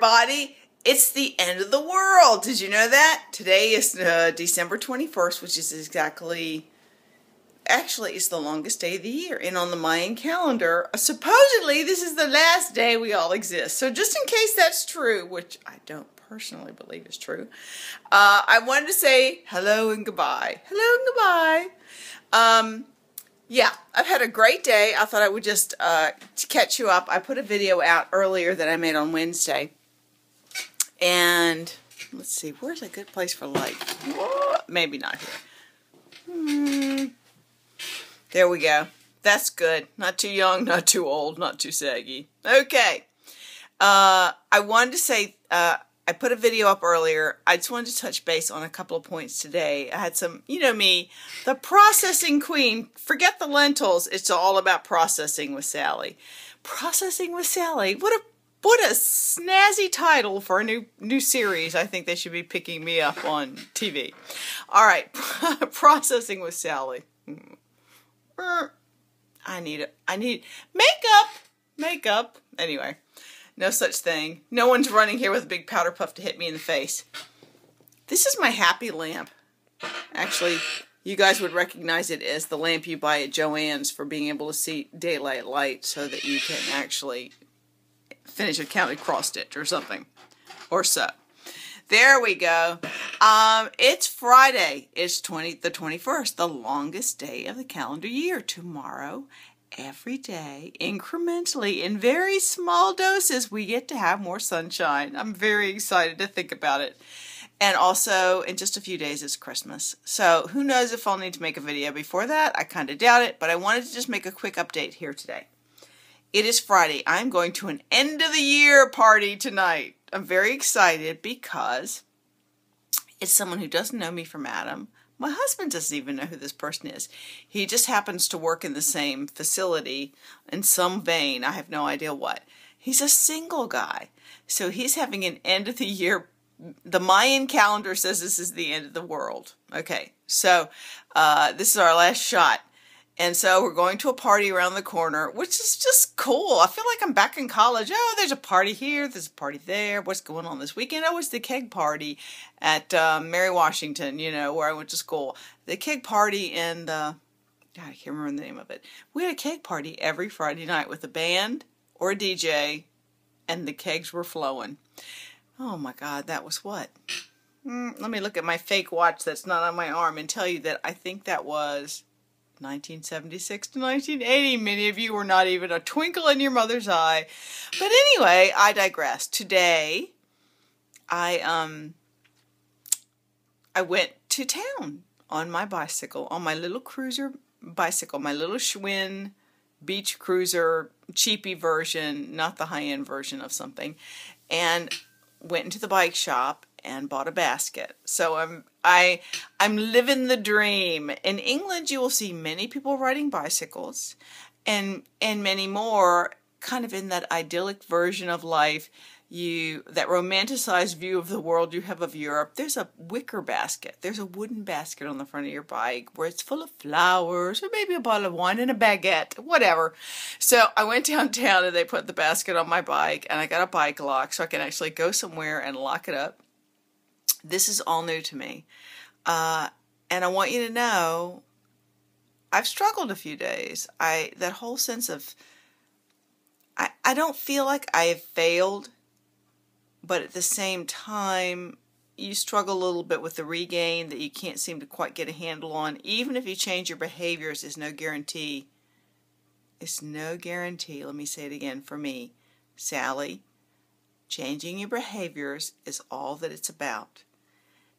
everybody. It's the end of the world. Did you know that? Today is December 21st, which is actually, it's the longest day of the year. And on the Mayan calendar, supposedly, this is the last day we all exist. So just in case that's true, which I don't personally believe is true, I wanted to say hello and goodbye. Hello and goodbye. Yeah, I've had a great day. I thought I would just catch you up. I put a video out earlier that I made on Wednesday. And let's see, where's a good place for light? Whoa, maybe not here. There we go. That's good. Not too young, not too old, not too saggy. Okay. I wanted to say, I put a video up earlier. I just wanted to touch base on a couple of points today. I had some, you know me, the processing queen. Forget the lentils. It's all about processing with Sally. Processing with Sally. What a snazzy title for a new series. I think they should be picking me up on TV. All right, Processing with Sally. I need makeup. Anyway, no such thing. No one's running here with a big powder puff to hit me in the face. This is my happy lamp. Actually, you guys would recognize it as the lamp you buy at Joann's for being able to see daylight light so that you can actually finish a counted cross stitch or something, or so. There we go. It's Friday. It's the 21st, the longest day of the calendar year. Tomorrow, every day, incrementally, in very small doses, we get to have more sunshine. I'm very excited to think about it. And also, in just a few days, it's Christmas. So who knows if I'll need to make a video before that. I kind of doubt it, but I wanted to just make a quick update here today. It is Friday. I'm going to an end of the year party tonight. I'm very excited because it's someone who doesn't know me from Adam. My husband doesn't even know who this person is. He just happens to work in the same facility in some vein. I have no idea what. He's a single guy. So he's having an end of the year. The Mayan calendar says this is the end of the world. Okay, so this is our last shot. And so we're going to a party around the corner, which is just cool. I feel like I'm back in college. Oh, there's a party here, there's a party there. What's going on this weekend? Oh, it's the keg party at Mary Washington, you know, where I went to school. The keg party in the, God, I can't remember the name of it. We had a keg party every Friday night with a band or a DJ, and the kegs were flowing. Oh my God, that was what? Let me look at my fake watch that's not on my arm and tell you that I think that was 1976 to 1980. Many of you were not even a twinkle in your mother's eye. But anyway, I digress. Today, I went to town on my bicycle, on my little cruiser bicycle, my little Schwinn beach cruiser, cheapy version, not the high-end version of something, and went into the bike shop and bought a basket. So I'm living the dream. In England, you will see many people riding bicycles, and many more kind of in that idyllic version of life, that romanticized view of the world you have of Europe. There's a wicker basket. There's a wooden basket on the front of your bike where it's full of flowers or maybe a bottle of wine and a baguette, whatever. So I went downtown and they put the basket on my bike, and I got a bike lock so I can actually go somewhere and lock it up. This is all new to me. And I want you to know, I've struggled a few days. That whole sense of, I don't feel like I have failed, but at the same time, you struggle a little bit with the regain that you can't seem to quite get a handle on. Even if you change your behaviors, it's no guarantee. It's no guarantee. Let me say it again for me, Sally. Changing your behaviors is all that it's about.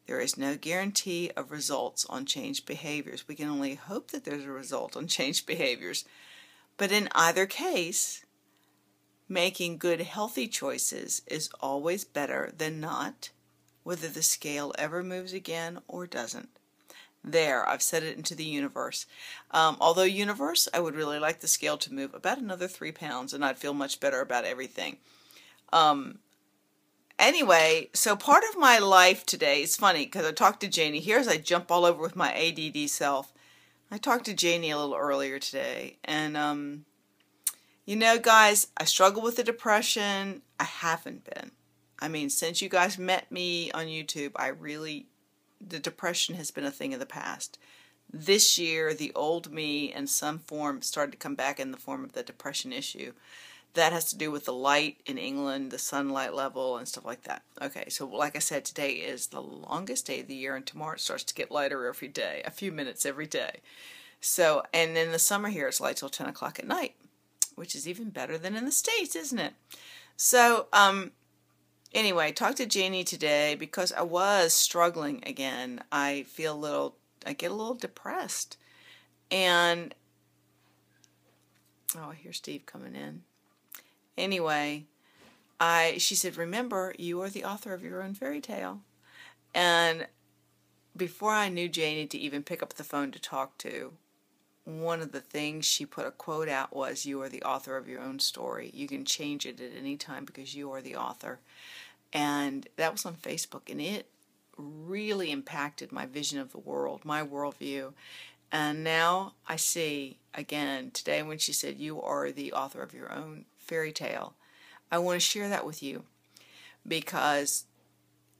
There is no guarantee of results on changed behaviors. We can only hope that there's a result on changed behaviors. But in either case, making good, healthy choices is always better than not, whether the scale ever moves again or doesn't. There, I've set it into the universe. Although universe, I would really like the scale to move about another 3 pounds, and I'd feel much better about everything. Anyway, so part of my life today, it's funny because I talked to Janie here as I jump all over with my ADD self. I talked to Janie a little earlier today, and you know, guys, I struggle with the depression. I haven't been. I mean, since you guys met me on YouTube, the depression has been a thing of the past. This year, the old me in some form started to come back in the form of the depression issue. That has to do with the light in England, the sunlight level, and stuff like that. Okay, so like I said, today is the longest day of the year, and tomorrow it starts to get lighter every day, a few minutes every day. So, and in the summer here, it's light till 10 o'clock at night, which is even better than in the States, isn't it? So, anyway, talked to Janie today because I was struggling again. I get a little depressed. And, oh, I hear Steve coming in. Anyway, she said, remember, you are the author of your own fairy tale. And before I knew Janie to even pick up the phone to talk to, one of the things she put a quote out was, you are the author of your own story. You can change it at any time because you are the author. And that was on Facebook, and it really impacted my vision of the world, my worldview. And now I see, again, today when she said, you are the author of your own fairy tale, I want to share that with you, because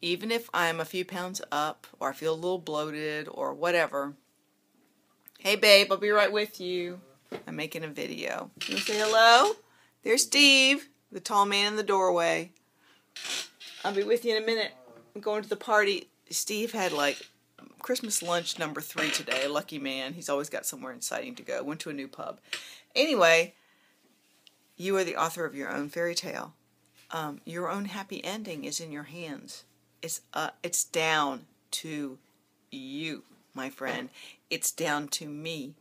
even if I'm a few pounds up, or I feel a little bloated, or whatever, hey babe, I'll be right with you. I'm making a video. You want to say hello? There's Steve, the tall man in the doorway. I'll be with you in a minute. I'm going to the party. Steve had like Christmas lunch number 3 today. Lucky man. He's always got somewhere exciting to go. Went to a new pub. Anyway, you are the author of your own fairy tale. Your own happy ending is in your hands. It's down to you, my friend. It's down to me.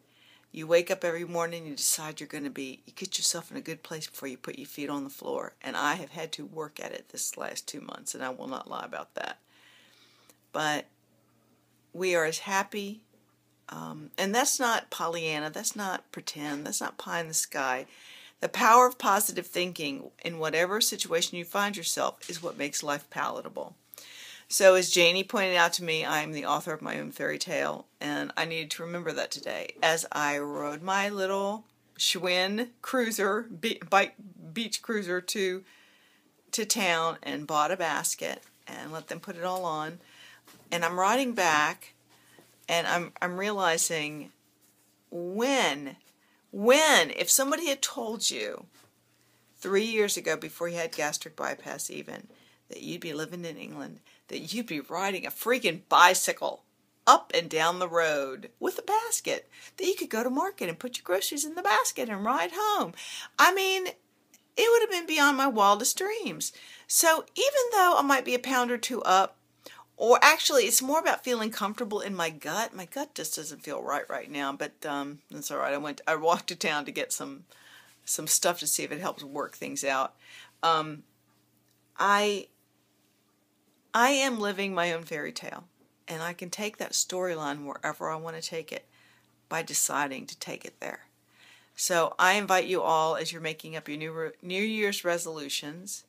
You wake up every morning, you decide you get yourself in a good place before you put your feet on the floor. And I have had to work at it this last 2 months, and I will not lie about that. But we are as happy, and that's not Pollyanna, that's not pretend, that's not pie in the sky. The power of positive thinking in whatever situation you find yourself is what makes life palatable. So as Janie pointed out to me, I'm the author of my own fairy tale, and I needed to remember that today as I rode my little Schwinn cruiser, beach cruiser to town and bought a basket and let them put it all on. And I'm riding back, and I'm realizing if somebody had told you 3 years ago, before you had gastric bypass even, that you'd be living in England, that you'd be riding a freaking bicycle up and down the road with a basket, that you could go to market and put your groceries in the basket and ride home. I mean, it would have been beyond my wildest dreams. So even though I might be a pound or 2 up, or actually it's more about feeling comfortable in my gut. My gut just doesn't feel right now, but that's all right. I walked to town to get some stuff to see if it helps work things out. I am living my own fairy tale, and I can take that storyline wherever I want to take it by deciding to take it there. So I invite you all, as you're making up your New Year's resolutions,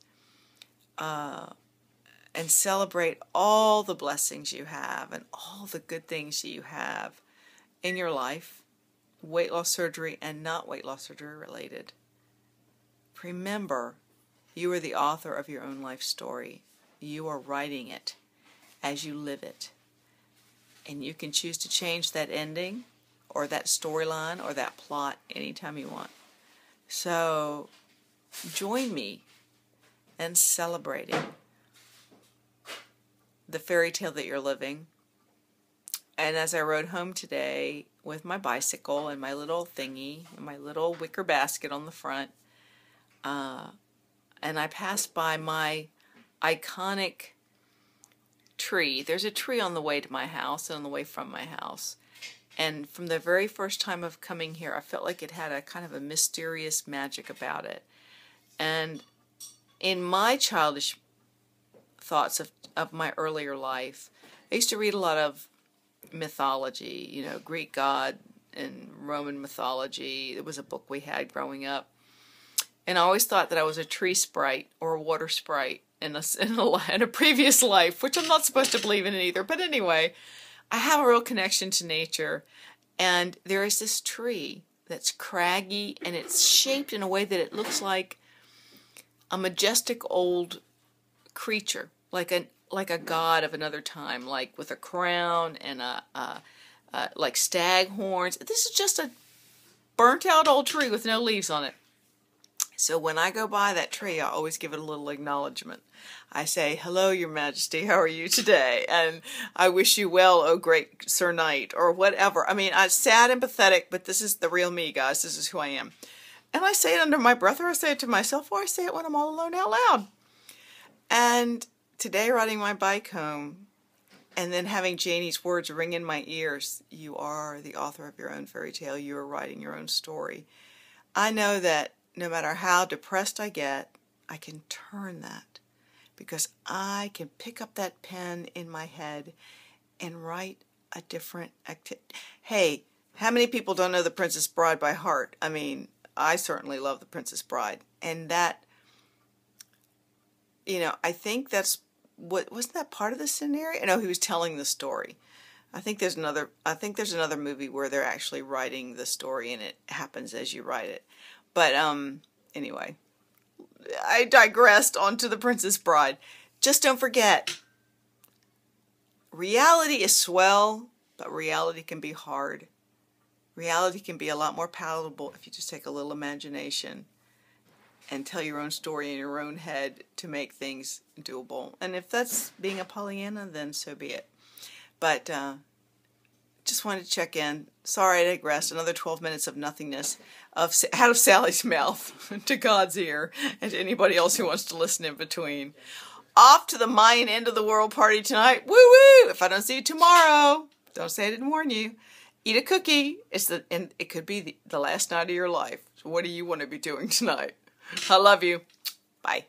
and celebrate all the blessings you have and all the good things that you have in your life, weight loss surgery and not weight loss surgery related. Remember, you are the author of your own life story. You are writing it as you live it. And you can choose to change that ending or that storyline or that plot anytime you want. So join me in celebrating the fairy tale that you're living. And as I rode home today with my bicycle and my little thingy and my little wicker basket on the front, and I passed by my iconic tree. There's a tree on the way to my house and on the way from my house. And from the very first time of coming here, I felt like it had a kind of a mysterious magic about it. And in my childish thoughts of my earlier life, I used to read a lot of mythology, Greek god and Roman mythology. It was a book we had growing up. And I always thought that I was a tree sprite or a water sprite in a previous life, which I'm not supposed to believe in either. But anyway, I have a real connection to nature. And there is this tree that's craggy, and it's shaped in a way that it looks like a majestic old creature, like a god of another time, like with a crown and like stag horns. This is just a burnt out old tree with no leaves on it. So when I go by that tree, I always give it a little acknowledgement. I say, "Hello, Your Majesty, how are you today? And I wish you well, oh great Sir Knight," or whatever. I mean, I'm sad and pathetic, but this is the real me, guys. This is who I am. And I say it under my breath, or I say it to myself, or I say it when I'm all alone out loud. And today, riding my bike home, and then having Janie's words ring in my ears, "You are the author of your own fairy tale. You are writing your own story." I know that no matter how depressed I get, I can turn that, because I can pick up that pen in my head and write a different activity. Hey, how many people don't know The Princess Bride by heart? I mean, I certainly love The Princess Bride. And that, you know, I think that's wasn't that part of the scenario? No, he was telling the story. I think there's another movie where they're actually writing the story and it happens as you write it. But anyway, I digressed onto The Princess Bride. Just don't forget, reality is swell, but reality can be hard. Reality can be a lot more palatable if you just take a little imagination and tell your own story in your own head to make things doable. And if that's being a Pollyanna, then so be it. But just wanted to check in. Sorry I digressed. Another 12 minutes of nothingness out of Sally's mouth to God's ear and to anybody else who wants to listen in between. Off to the Mayan end of the world party tonight. Woo woo! If I don't see you tomorrow, don't say I didn't warn you. Eat a cookie. And it could be the last night of your life. So what do you want to be doing tonight? I love you. Bye.